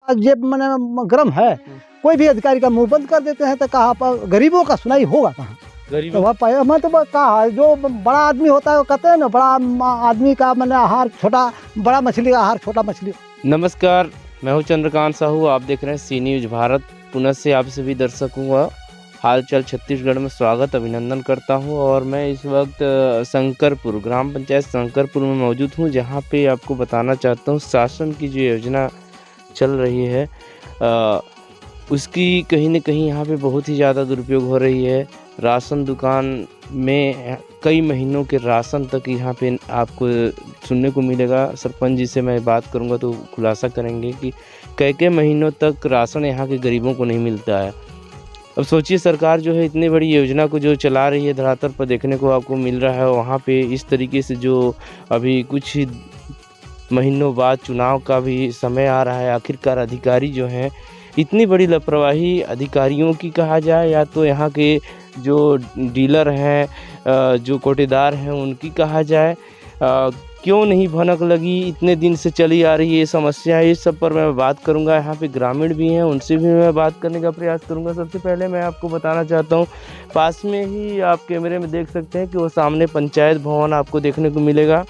जेब मैंने गर्म है, कोई भी अधिकारी का मुंह बंद कर देते हैं तो कहाँ पर गरीबों का सुनाई होगा कहाँ। तो वह पाया मैं तो कहा जो बड़ा आदमी होता है वो कहते हैं ना, बड़ा आदमी का मैंने आहार छोटा, बड़ा मछली का आहार छोटा मछली। नमस्कार, मैं हूं चंद्रकांत साहू, आप देख रहे हैं सी न्यूज़ भारत। पुनः से आप सभी दर्शकों का हालचाल छत्तीसगढ़ में स्वागत अभिनंदन करता हूं। और मैं इस वक्त शंकरपुर ग्राम पंचायत शंकरपुर में मौजूद हूं, जहां पे आपको बताना चाहता हूं शासन की जो योजना चल रही है उसकी कहीं न कहीं यहाँ पे बहुत ही ज़्यादा दुरुपयोग हो रही है। राशन दुकान में कई महीनों के राशन तक यहाँ पे आपको सुनने को मिलेगा। सरपंच जी से मैं बात करूँगा तो खुलासा करेंगे कि कई महीनों तक राशन यहाँ के गरीबों को नहीं मिलता है। अब सोचिए, सरकार जो है इतनी बड़ी योजना को जो चला रही है, धरातल पर देखने को आपको मिल रहा है। वहाँ पे इस तरीके से जो अभी कुछ ही महीनों बाद चुनाव का भी समय आ रहा है, आखिरकार अधिकारी जो हैं इतनी बड़ी लापरवाही अधिकारियों की कहा जाए या तो यहाँ के जो डीलर हैं, जो कोटेदार हैं उनकी कहा जाए, क्यों नहीं भनक लगी, इतने दिन से चली आ रही है ये समस्या। इस सब पर मैं बात करूंगा। यहाँ पे ग्रामीण भी हैं, उनसे भी मैं बात करने का प्रयास करूंगा। सबसे पहले मैं आपको बताना चाहता हूँ, पास में ही आप कैमरे में देख सकते हैं कि वो सामने पंचायत भवन आपको देखने को मिलेगा।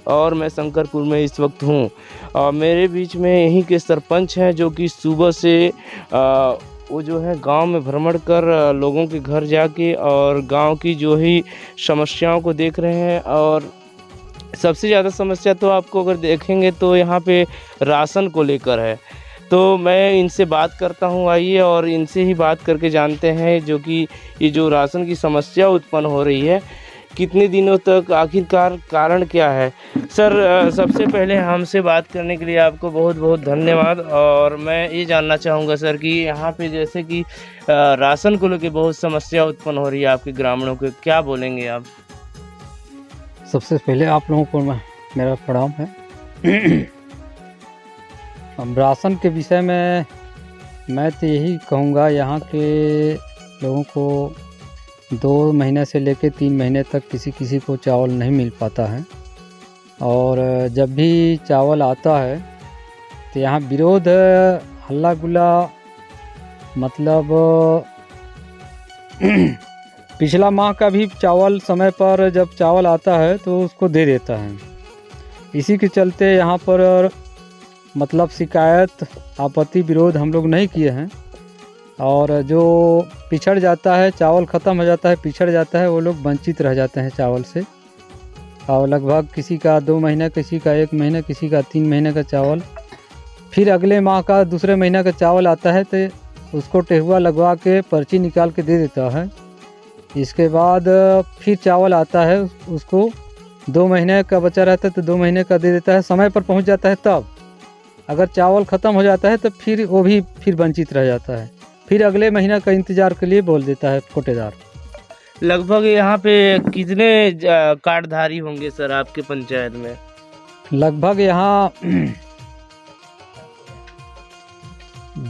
और मैं शंकरपुर में इस वक्त हूँ और मेरे बीच में यहीं के सरपंच हैं जो कि सुबह से वो जो है गांव में भ्रमण कर लोगों के घर जाके और गांव की जो ही समस्याओं को देख रहे हैं। और सबसे ज़्यादा समस्या तो आपको अगर देखेंगे तो यहाँ पे राशन को लेकर है। तो मैं इनसे बात करता हूँ, आइए और इनसे ही बात करके जानते हैं जो कि ये जो राशन की समस्या उत्पन्न हो रही है कितने दिनों तक, आखिरकार कारण क्या है। सर, सबसे पहले हमसे बात करने के लिए आपको बहुत बहुत धन्यवाद। और मैं ये जानना चाहूँगा सर कि यहाँ पे जैसे कि राशन को लेकर बहुत समस्या उत्पन्न हो रही है आपके ग्रामीणों को, क्या बोलेंगे आप? सबसे पहले आप लोगों को मेरा प्रणाम है। अब राशन के विषय में मैं तो यही कहूँगा, यहाँ के लोगों को 2 महीने से लेकर 3 महीने तक किसी को चावल नहीं मिल पाता है। और जब भी चावल आता है तो यहाँ विरोध हल्ला गुल्ला, मतलब पिछला माह का भी चावल समय पर जब चावल आता है तो उसको दे देता है। इसी के चलते यहाँ पर मतलब शिकायत, आपत्ति, विरोध हम लोग नहीं किए हैं। और जो पिछड़ जाता है, चावल ख़त्म हो जाता है, पिछड़ जाता है, वो लोग वंचित रह जाते हैं चावल से। और लगभग किसी का 2 महीना, किसी का 1 महीना, किसी का 3 महीने का चावल, फिर अगले माह का दूसरे महीना का चावल आता है तो उसको टेहुआ लगवा के पर्ची निकाल के दे देता है। इसके बाद फिर चावल आता है, उसको 2 महीने का बचा रहता है तो 2 महीने का दे देता है, समय पर पहुंच जाता है। तब अगर चावल ख़त्म हो जाता है तो फिर वो भी फिर वंचित रह जाता है, फिर अगले महीना का इंतज़ार के लिए बोल देता है कोटेदार। लगभग यहाँ पे कितने कार्डधारी होंगे सर आपके पंचायत में? लगभग यहाँ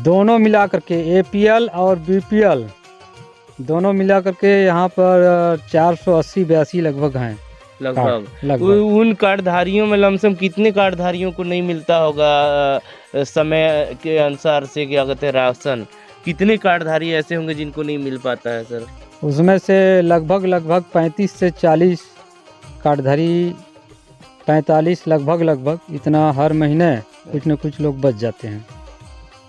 दोनों मिला करके APL और BPL दोनों मिला करके यहाँ पर 480-82 लगभग हैं। लगभग उन कार्डधारियों में लमसम कितने कार्डधारियों को नहीं मिलता होगा समय के अनुसार से, क्या कहते हैं, राशन? कितने कार्डधारी ऐसे होंगे जिनको नहीं मिल पाता है सर? उसमें से लगभग 35 से 40 कार्डधारी, 45 लगभग इतना हर महीने कुछ न कुछ लोग बच जाते हैं,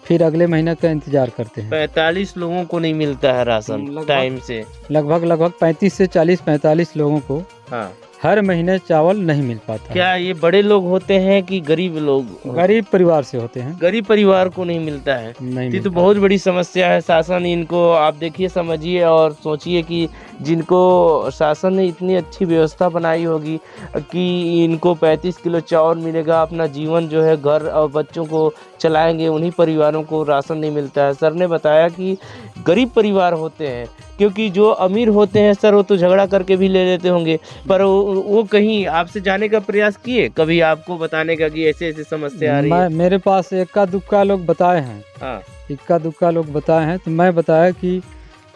फिर अगले महीने का इंतजार करते हैं। 45 लोगों को नहीं मिलता है राशन टाइम से? लगभग 35 से 40-45 लोगों को हाँ, हर महीने चावल नहीं मिल पाता। क्या ये बड़े लोग होते हैं कि गरीब लोग? गरीब परिवार से होते हैं। गरीब परिवार को नहीं मिलता है। नहीं, ये तो बहुत बड़ी समस्या है। शासन इनको आप देखिए, समझिए और सोचिए कि जिनको शासन ने इतनी अच्छी व्यवस्था बनाई होगी कि इनको 35 किलो चावल मिलेगा, अपना जीवन जो है घर और बच्चों को चलाएंगे, उन्हीं परिवारों को राशन नहीं मिलता है। सर ने बताया कि गरीब परिवार होते हैं, क्योंकि जो अमीर होते हैं सर वो तो झगड़ा करके भी ले लेते होंगे, पर वो कहीं आपसे जाने का प्रयास किए कभी आपको बताने का कि ऐसे ऐसे समस्या आ रही है? मेरे पास इक्का दुक्का लोग बताए हैं। हाँ, इक्का दुक्का लोग बताए हैं तो मैं बताया कि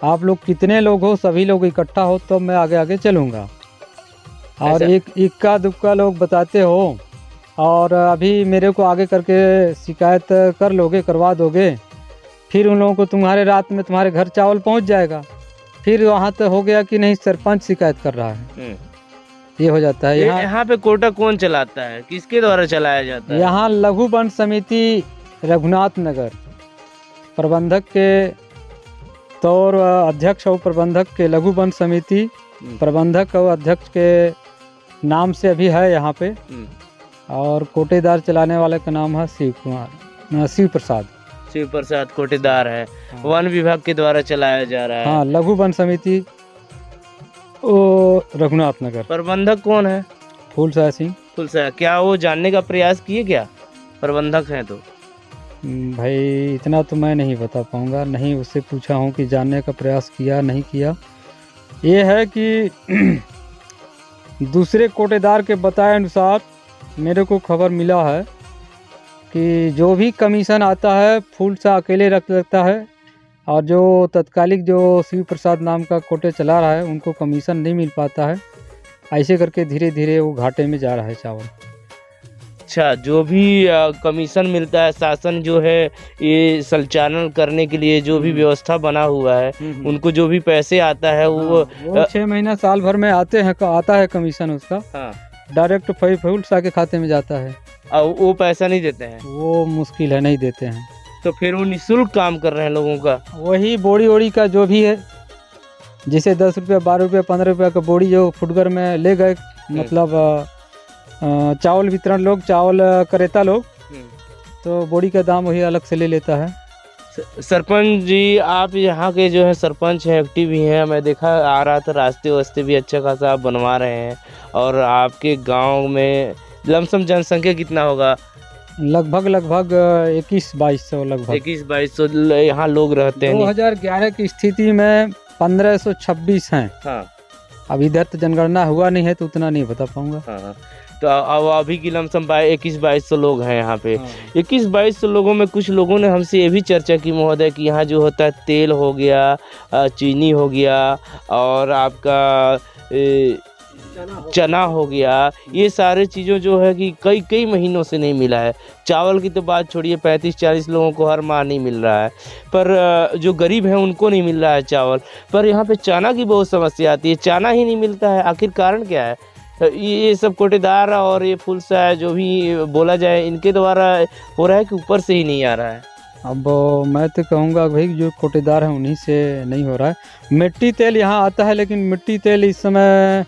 आप लोग कितने लोग हो, सभी लोग इकट्ठा हो तो मैं आगे चलूँगा। और एक इक्का दुक्का लोग बताते हो और अभी मेरे को आगे करके शिकायत कर लोगे, करवा दोगे, फिर उन लोगों को तुम्हारे रात में तुम्हारे घर चावल पहुंच जाएगा। फिर वहाँ तो हो गया कि नहीं सरपंच शिकायत कर रहा है, ये हो जाता है। यहाँ पे कोटा कौन चलाता है, किसके द्वारा चलाया जाता है? यहाँ लघु वन समिति रघुनाथ नगर प्रबंधक के तौर अध्यक्ष और प्रबंधक के, लघु वन समिति प्रबंधक और अध्यक्ष के नाम से अभी है यहाँ पे। और कोटेदार चलाने वाले का नाम है शिव प्रसाद कोटेदार है। हाँ। वन विभाग के द्वारा चलाया जा रहा है। हाँ, लघु वन समिति रघुनाथ नगर। प्रबंधक कौन है? फूलसाय सिंह। क्या वो जानने का प्रयास किए क्या, प्रबंधक हैं तो? भाई इतना तो मैं नहीं बता पाऊँगा, नहीं उससे पूछा हूँ कि जानने का प्रयास किया नहीं किया। ये है कि दूसरे कोटेदार के बताए अनुसार मेरे को खबर मिला है कि जो भी कमीशन आता है फूल सा अकेले रख लगता है, और जो तत्कालिक जो शिव प्रसाद नाम का कोटे चला रहा है उनको कमीशन नहीं मिल पाता है। ऐसे करके धीरे धीरे वो घाटे में जा रहा है चावल। अच्छा, जो भी कमीशन मिलता है, शासन जो है ये संचालन करने के लिए जो भी व्यवस्था बना हुआ है, उनको जो भी पैसे आता है वो 6 महीना साल भर में आता है कमीशन उसका। हाँ, डायरेक्ट फूल सा के खाते में जाता है। और वो पैसा नहीं देते हैं? वो मुश्किल है, नहीं देते हैं। तो फिर वो निःशुल्क काम कर रहे हैं लोगों का? वही बोड़ी ओड़ी का जो भी है, जैसे 10 रुपया 12 रुपया 15 रुपया का बोड़ी जो फुटगर में ले गए, मतलब चावल वितरण लोग, चावल करेता लोग, तो बोड़ी का दाम वही अलग से ले लेता है। सरपंच जी, आप यहाँ के जो है सरपंच हैं, एक्टिव भी हैं। मैं देखा आ रहा था, रास्ते वास्ते भी अच्छा खासा आप बनवा रहे हैं। और आपके गांव में लमसम जनसंख्या कितना होगा? लगभग 21-2200 लगभग 21-2200 यहाँ लोग रहते हैं। 2011 की स्थिति में 1526 हैं। हाँ, अब इधर तो जनगणना हुआ नहीं है तो उतना नहीं बता पाऊंगा। हाँ, तो अब अभी की लमसम 21-2200 लोग हैं यहाँ पे। हाँ। 21-2200 लोगों में कुछ लोगों ने हमसे ये भी चर्चा की महोदय कि यहाँ जो होता है तेल हो गया, चीनी हो गया, और आपका चना हो गया, ये सारे चीज़ों जो है कि कई महीनों से नहीं मिला है। चावल की तो बात छोड़िए, 35-40 लोगों को हर माह नहीं मिल रहा है, पर जो गरीब हैं उनको नहीं मिल रहा है चावल। पर यहाँ पे चना की बहुत समस्या आती है, चना ही नहीं मिलता है। आखिर कारण क्या है? ये सब कोटेदार और ये फूलसा जो भी बोला जाए, इनके द्वारा हो रहा है कि ऊपर से ही नहीं आ रहा है? अब मैं तो कहूँगा भाई जो कोटेदार हैं उन्हीं से नहीं हो रहा है। मिट्टी तेल यहाँ आता है, लेकिन मिट्टी तेल इस समय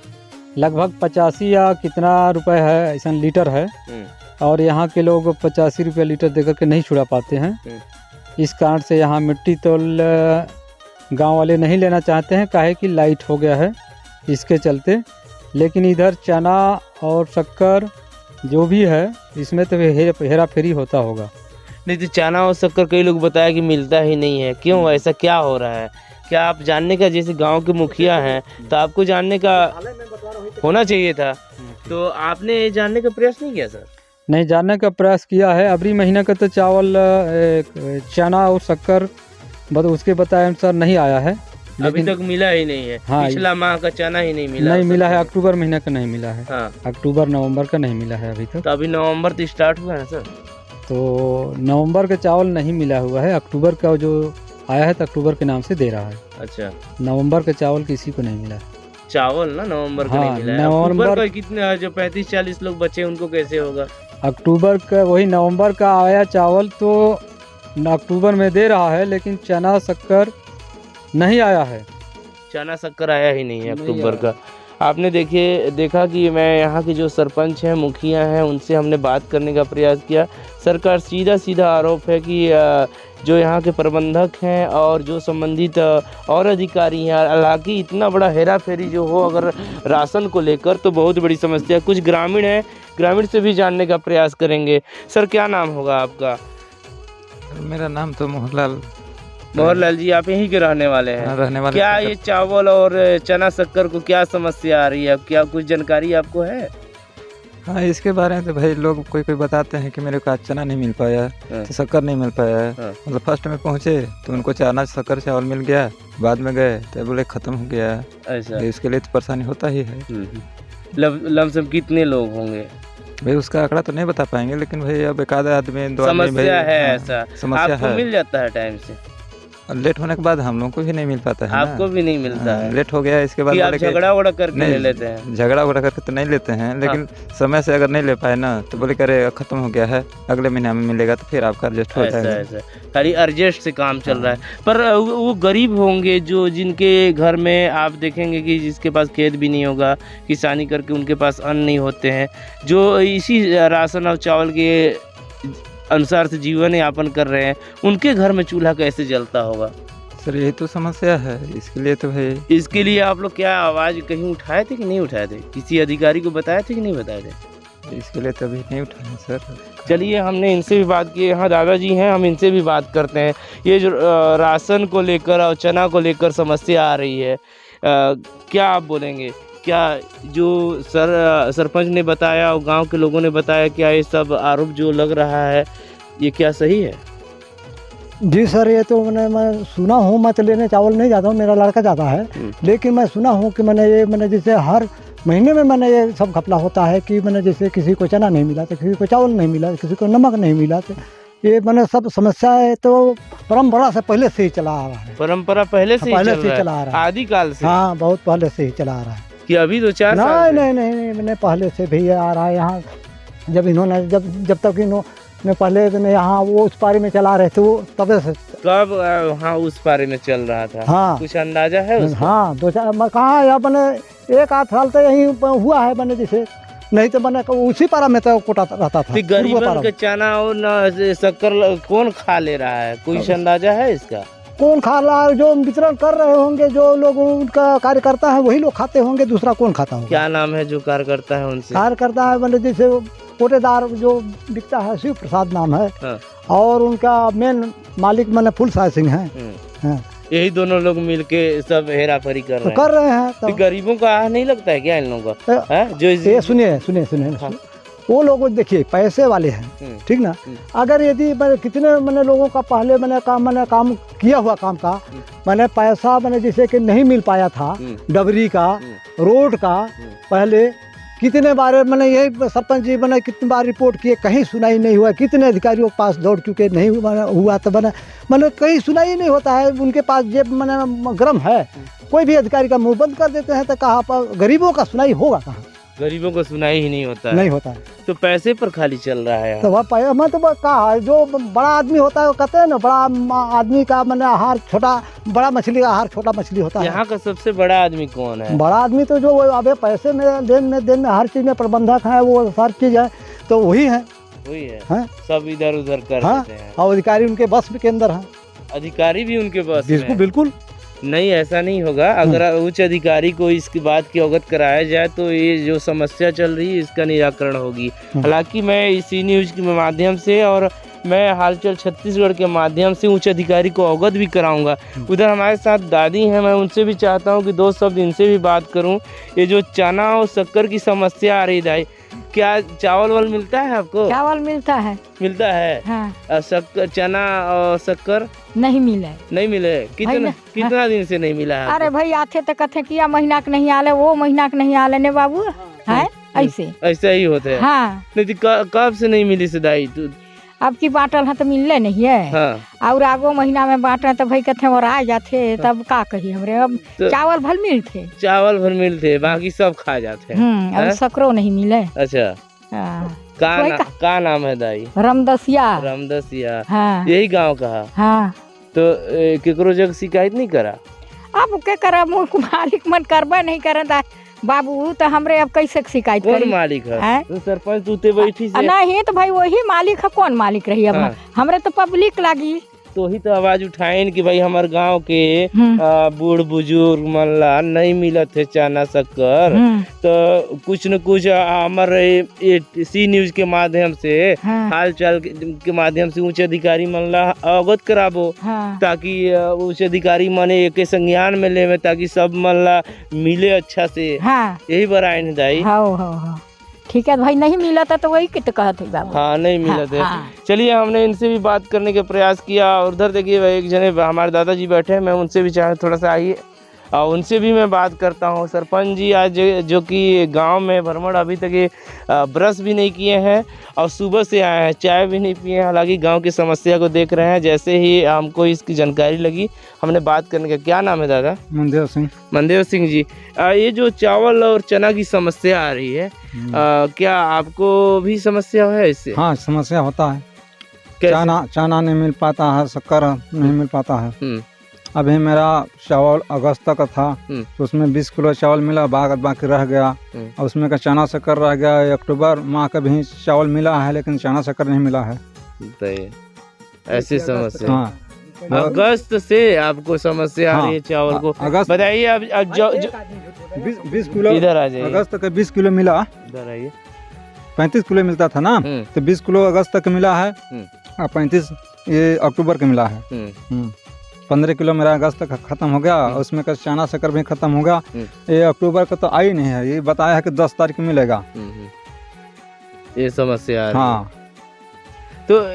लगभग 85 या कितना रुपए है ऐसा लीटर है, और यहाँ के लोग 85 रुपये लीटर देकर के नहीं छुड़ा पाते हैं। इस कारण से यहाँ मिट्टी तेल गांव वाले नहीं लेना चाहते हैं, काहे कि लाइट हो गया है इसके चलते। लेकिन इधर चना और शक्कर जो भी है इसमें तो हेरा फेरी होता होगा। नहीं तो चना और शक्कर कई लोग बताया कि मिलता ही नहीं है, क्यों, ऐसा क्या हो रहा है? क्या आप जानने का, जैसे गांव के मुखिया हैं तो आपको जानने का होना चाहिए था, तो आपने जानने का प्रयास नहीं किया? सर नहीं, जानने का प्रयास किया है। अगली महीने का तो चावल चना और शक्कर उसके बताए अनुसार नहीं आया है, अभी तक मिला ही नहीं है। हाँ, पिछला माह का चना ही नहीं मिला? नहीं मिला है, अक्टूबर महीने का नहीं मिला है। हाँ, अक्टूबर नवंबर का नहीं मिला है अभी तक। तो अभी नवंबर तो स्टार्ट हुआ है सर, तो नवंबर का चावल नहीं मिला हुआ है। अक्टूबर का जो आया है तो अक्टूबर के नाम से दे रहा है। अच्छा, नवंबर का चावल किसी को नहीं मिला है। चावल ना नवंबर का हाँ, नहीं मिला है। अक्टूबर का कितने जो 35-40 लोग बचे उनको कैसे होगा? अक्टूबर का वही नवंबर का आया चावल तो अक्टूबर में दे रहा है, लेकिन चना शक्कर नहीं आया है। चना शक्कर आया ही नहीं है अक्टूबर का। आपने देखा कि मैं यहाँ के जो सरपंच हैं, मुखिया हैं, उनसे हमने बात करने का प्रयास किया। सरकार सीधा आरोप है कि जो यहाँ के प्रबंधक हैं और जो संबंधित और अधिकारी हैं, हालांकि इतना बड़ा हेरा फेरी जो हो अगर राशन को लेकर तो बहुत बड़ी समस्या। कुछ ग्रामीण हैं, ग्रामीण से भी जानने का प्रयास करेंगे। सर क्या नाम होगा आपका? मेरा नाम तो मोहरलाल जी, आप यहीं के रहने वाले हैं? रहने वाले। क्या ये चावल और चना शक्कर को क्या समस्या आ रही है? क्या कुछ जानकारी आपको है? हाँ, इसके बारे में तो भाई लोग कोई बताते हैं कि मेरे को आज चना नहीं मिल पाया, तो शक्कर नहीं मिल पाया है। मतलब फर्स्ट में पहुँचे तो उनको चना शक्कर चावल मिल गया, बाद में गए तो बोले ख़त्म हो गया है। ऐसा इसके लिए तो परेशानी होता ही है। लमसम कितने लोग होंगे? भाई उसका आंकड़ा तो नहीं बता पाएंगे, लेकिन भाई अब एक आधा आदमी 2 आदमी समस्या भाई, है हाँ, ऐसा समस्या आपको है। मिल जाता है टाइम से? और लेट होने के बाद हम लोग को भी नहीं मिल पाता है ना। आपको भी नहीं मिलता हाँ, है लेट हो गया इसके बाद कि आप बोले कि झगड़ा वगड़ा करके ले नहीं, लेते हैं? झगड़ा वगड़ा करके तो नहीं लेते हैं, लेकिन समय से अगर नहीं ले पाए ना तो बोले करे खत्म हो गया है, अगले महीने में मिलेगा, तो फिर आपका एडजस्ट हो ऐसा जाएगा। ऐसा खाली अर्जेस्ट से काम चल रहा है। पर वो गरीब होंगे जो जिनके घर में आप देखेंगे कि जिसके पास खेत भी नहीं होगा, किसानी करके उनके पास अन्न नहीं होते हैं, जो इसी राशन और चावल के अनुसार से जीवन यापन कर रहे हैं, उनके घर में चूल्हा कैसे जलता होगा? सर यही तो समस्या है, इसके लिए तो भाई इसके लिए आप लोग क्या आवाज़ कहीं उठाए थे कि नहीं उठाए थे? किसी अधिकारी को बताए थे कि नहीं बताए थे? इसके लिए तो अभी नहीं उठाए सर। चलिए हमने इनसे भी बात की, यहाँ दादाजी हैं, हम इनसे भी बात करते हैं। ये जो राशन को लेकर और चना को लेकर समस्या आ रही है, क्या आप बोलेंगे? क्या जो सरपंच ने बताया और गांव के लोगों ने बताया, क्या ये सब आरोप जो लग रहा है ये क्या सही है? जी सर, ये तो मैं सुना हूँ, मैं तो लेने चावल नहीं जाता हूँ, मेरा लड़का जाता है, लेकिन मैं सुना हूँ कि ये जैसे हर महीने में ये सब घपला होता है कि जैसे किसी को चना नहीं मिला तो किसी को चावल नहीं मिला, किसी को नमक नहीं मिला, तो ये सब समस्या है तो परंपरा से पहले से ही चला आ रहा है। परंपरा पहले से पहले ही से चला आ रहा है, आदिकाल से? हाँ, बहुत पहले से ही चला आ रहा है। कि अभी 2-4 साल से? नहीं, मैंने पहले से भी आ रहा है। यहाँ जब इन्होंने जब तक इन्होंने पहले यहाँ वो उस पारी में चला रहे थे, वो तब से। कब हाँ उस पारे में चल रहा था? हाँ, कुछ अंदाजा है उसका? हाँ, 2-4 कहाँ या 1-8 साल तो यही हुआ है, जैसे नहीं तो उसी पारा में तो कोटा रहता था। गरीबन के चना और न शक्कर कौन खा ले रहा है? कुछ अंदाजा है इसका? कौन खा रहा है? जो वितरण कर रहे होंगे, जो लोग उनका कार्यकर्ता है, वही लोग खाते होंगे, दूसरा कौन खाता होगा? क्या नाम है जो कार्यकर्ता है उनसे? कार्यकर्ता है जैसे कोटेदार जो बिकता है, शिव प्रसाद नाम है। हाँ। और उनका मेन मालिक फुल साय सिंह है। हाँ। यही दोनों लोग मिलके सब हेरा फेरी कर रहे हैं। तो गरीबों का आह नहीं लगता है क्या इन लोगों का? जो ये सुनिए, हाँ। वो लोग देखिए पैसे वाले हैं, ठीक ना। अगर यदि कितने लोगों का पहले काम किया हुआ काम का पैसा जैसे कि नहीं मिल पाया था, डबरी का, रोड का, पहले कितने बार यही सरपंच जी कितनी बार रिपोर्ट किए, कहीं सुनाई नहीं हुआ। कितने अधिकारियों के पास दौड़ चुके, नहीं हुआ तो कहीं सुनाई नहीं होता है। उनके पास जेब गर्म है, कोई भी अधिकारी का मुंह बंद कर देते हैं, तो कहाँ पर गरीबों का सुनाई होगा? कहाँ गरीबों को सुनाई ही नहीं होता है। नहीं होता है, तो पैसे पर खाली चल रहा है। तो वह मैं तो कहा, जो बड़ा आदमी होता है वो कहते हैं ना, बड़ा आदमी का आहार छोटा, बड़ा मछली का आहार छोटा मछली होता है। यहाँ का सबसे बड़ा आदमी कौन है? बड़ा आदमी तो जो अबे पैसे में देन में हर चीज में प्रबंधक है, वो हर चीज है, तो वही है। सब इधर उधर कर देते हैं। और अधिकारी उनके बस के अंदर है। अधिकारी भी उनके बस में? बिल्कुल नहीं, ऐसा नहीं होगा। अगर उच्च अधिकारी को इसकी बात की अवगत कराया जाए तो ये जो समस्या चल रही है इसका निराकरण होगी। हालांकि मैं इसी न्यूज के माध्यम से और मैं हालचाल छत्तीसगढ़ के माध्यम से उच्च अधिकारी को अवगत भी कराऊंगा। उधर हमारे साथ दादी हैं, मैं उनसे भी चाहता हूं कि 2 शब्द इनसे भी बात करूं। ये जो चना और शक्कर की समस्या आ रही दाई, क्या चावल मिलता है आपको? चावल मिलता है। हाँ। शक्कर, चना और शक्कर नहीं मिले। नहीं मिले? कितना दिन से नहीं मिला है? अरे भाई आते तो कथे किया महीना के नहीं आले, वो महीना के नहीं आले ने बाबू है, ऐसे ही होते हैं। हाँ। नहीं कब से नहीं मिली सदाई? अब की बाटल है तो मिलले नहीं है। हाँ। और आगो महीना में बांटे तो भाई कथे और आ जाते, तब का कही हमरे। अब तो चावल भर मिलते, बाकी सब खा जाते। अब सकरो नहीं मिले। अच्छा। का नाम है दाई? रामदसिया। हाँ। यही गांव का? हाँ। तो केकरो जग शिकायत नहीं करा? अब क्या करा, मालिक मन करबा नहीं करता बाबू, तो हमरे अब कैसे शिकायत करी? कौन मालिक है? तो सरपंच तूते बैठी से? नहीं तो भाई वही मालिक है, कौन मालिक रही अब? हाँ। हमरे तो पब्लिक लागी तो ही तो आवाज उठाएन कि भाई हमारे गांव के बूढ़ बुजुर्ग मनला नहीं मिलत है चना शक्कर, तो कुछ न कुछ हमारे सी न्यूज के माध्यम से, हाल चाल के माध्यम से उच्च अधिकारी मनला अवगत कराबो, ताकि उच्च अधिकारी मने एक संज्ञान में ले, ताकि सब मनला मिले अच्छा से। यही बरायन दाई। ठीक है भाई, नहीं मिला था तो वही कित कहत है बाबू। हाँ, नहीं मिला था। चलिए हमने इनसे भी बात करने का प्रयास किया। और उधर देखिए एक जने हमारे दादाजी बैठे हैं, मैं उनसे भी चाहे थोड़ा सा आइए और उनसे भी मैं बात करता हूँ। सरपंच जी आज जो कि गांव में भ्रमण अभी तक ये ब्रश भी नहीं किए हैं और सुबह से आए हैं, चाय भी नहीं पिए हैं। हालांकि गांव की समस्या को देख रहे हैं। जैसे ही हमको इसकी जानकारी लगी हमने बात करने का। क्या नाम है दादा? मनदेव सिंह। मनदेव सिंह जी, ये जो चावल और चना की समस्या आ रही है, क्या आपको भी समस्या है इससे? हाँ, समस्या होता है। कैसे? चना नहीं मिल पाता है, शक्कर नहीं मिल पाता है। अभी मेरा चावल अगस्त तक था तो उसमें 20 किलो चावल मिला, बाकी रह गया। और उसमें का चना शक्कर रह गया। अक्टूबर माह का भी चावल मिला है लेकिन चना शक्कर नहीं मिला है। ऐसी समस्या। हाँ, अगस्त से आपको समस्या आ रही है चावल को। अगस्त बताइए। अब जो 20 किलो इधर आ जाइए। अगस्त तक 20 किलो मिला। इधर आइए। 35 किलो मिलता था ना, तो 20 किलो अगस्त तक मिला है और 35 ये अक्टूबर का मिला है। 15 किलो मेरा अगस्त तक खत्म हो गया। उसमें का चना शक्कर भी खत्म हो गया। ये अक्टूबर का तो आई नहीं है, ये बताया है कि 10 तारीख को मिलेगा। ये समस्या आ रही हाँ, तो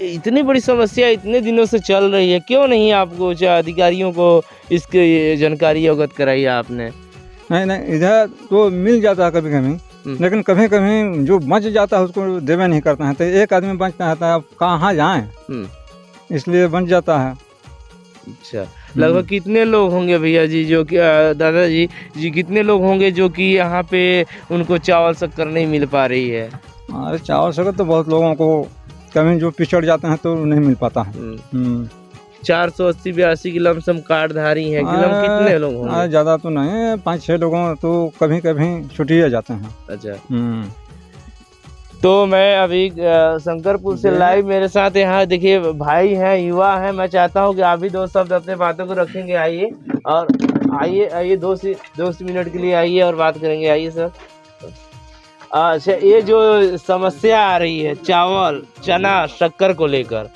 इतनी बड़ी समस्या इतने दिनों से चल रही है, क्यों नहीं आपको अधिकारियों को इसकी जानकारी अवगत कराई आपने? नहीं, इधर तो मिल जाता है कभी कभी, लेकिन कभी कभी जो बच जाता है उसको देवे नहीं करते हैं। तो एक आदमी बचता है, अब कहाँ जाएं, इसलिए बच जाता है। अच्छा, लगभग कितने लोग होंगे भैया जी जो कि दादाजी कितने लोग होंगे जो कि यहाँ पे उनको चावल शक्कर नहीं मिल पा रही है? अरे चावल शक्कर तो बहुत लोगों को कभी जो पिछड़ जाते हैं तो नहीं मिल पाता है। 480-82 की लमसम कार्डधारी हैं। कितने लोग होंगे? ज़्यादा तो नहीं, 5-6 लोगों तो कभी कभी छुट्टी जाते हैं। अच्छा। तो मैं अभी शंकरपुर से लाइव, मेरे साथ यहाँ देखिए भाई हैं, युवा हैं। मैं चाहता हूँ कि आप भी 2 शब्द अपने बातों को रखेंगे। आइए और आइए 2 मिनट के लिए आइए और बात करेंगे। आइए सर। अच्छा, ये जो समस्या आ रही है चावल चना शक्कर को लेकर,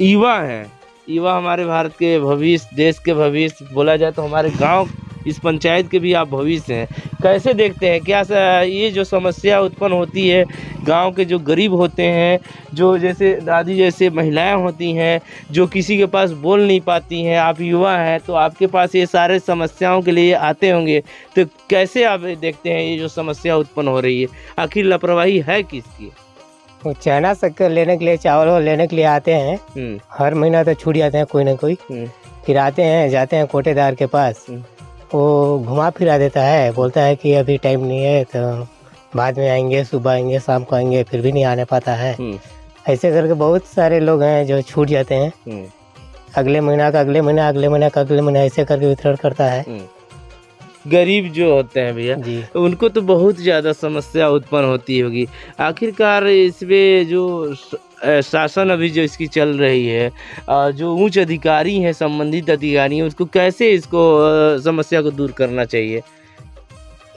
युवा हैं, युवा हमारे भारत के भविष्य, देश के भविष्य, बोला जाए तो हमारे गांव इस पंचायत के भी आप भविष्य हैं। कैसे देखते हैं क्या ये जो समस्या उत्पन्न होती है, गांव के जो गरीब होते हैं, जो जैसे दादी जैसे महिलाएं होती हैं जो किसी के पास बोल नहीं पाती हैं, आप युवा हैं तो आपके पास ये सारे समस्याओं के लिए आते होंगे, तो कैसे आप देखते हैं ये जो समस्या उत्पन्न हो रही है, आखिर लापरवाही है किसकी? वो चना शक्कर लेने के लिए, चावल लेने के लिए आते हैं। हर महीना तो छूट जाते हैं कोई ना कोई। फिर आते हैं, जाते हैं कोटेदार के पास, वो घुमा फिरा देता है, बोलता है कि अभी टाइम नहीं है तो बाद में आएंगे, सुबह आएंगे, शाम को आएंगे, फिर भी नहीं आने पाता है। ऐसे करके बहुत सारे लोग हैं जो छूट जाते हैं। अगले महीना का अगले महीना, अगले महीना का अगले महीना, ऐसे करके वितरण करता है। गरीब जो होते हैं भैया, उनको तो बहुत ज़्यादा समस्या उत्पन्न होती होगी। आखिरकार इसमें जो शासन अभी जो इसकी चल रही है, जो उच्च अधिकारी हैं, संबंधित अधिकारी हैं, उसको कैसे इसको समस्या को दूर करना चाहिए?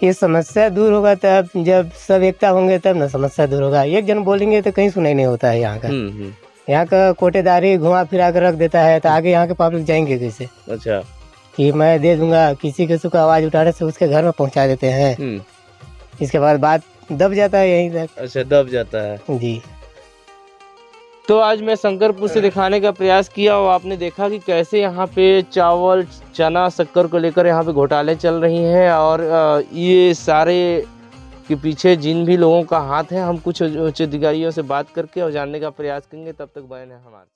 ये समस्या दूर होगा तब जब सब एकता होंगे तब ना समस्या दूर होगा। एक जन बोलेंगे तो कहीं सुनाई नहीं होता है यहाँ का। यहाँ का कोटेदारी घुमा फिरा कर रख देता है तो आगे यहाँ के पब्लिक जाएंगे कैसे? अच्छा, कि मैं दे दूंगा, किसी किसी को आवाज़ उठाने से उसके घर में पहुँचा देते हैं। इसके बाद बात दब जाता है यहीं तक। अच्छा, दब जाता है जी। तो आज मैं शंकरपुर से दिखाने का प्रयास किया और आपने देखा कि कैसे यहाँ पे चावल चना शक्कर को लेकर यहाँ पे घोटाले चल रही हैं, और ये सारे के पीछे जिन भी लोगों का हाथ है, हम कुछ उच्च अधिकारियों से बात करके और जानने का प्रयास करेंगे। तब तक बने हैं हमारे।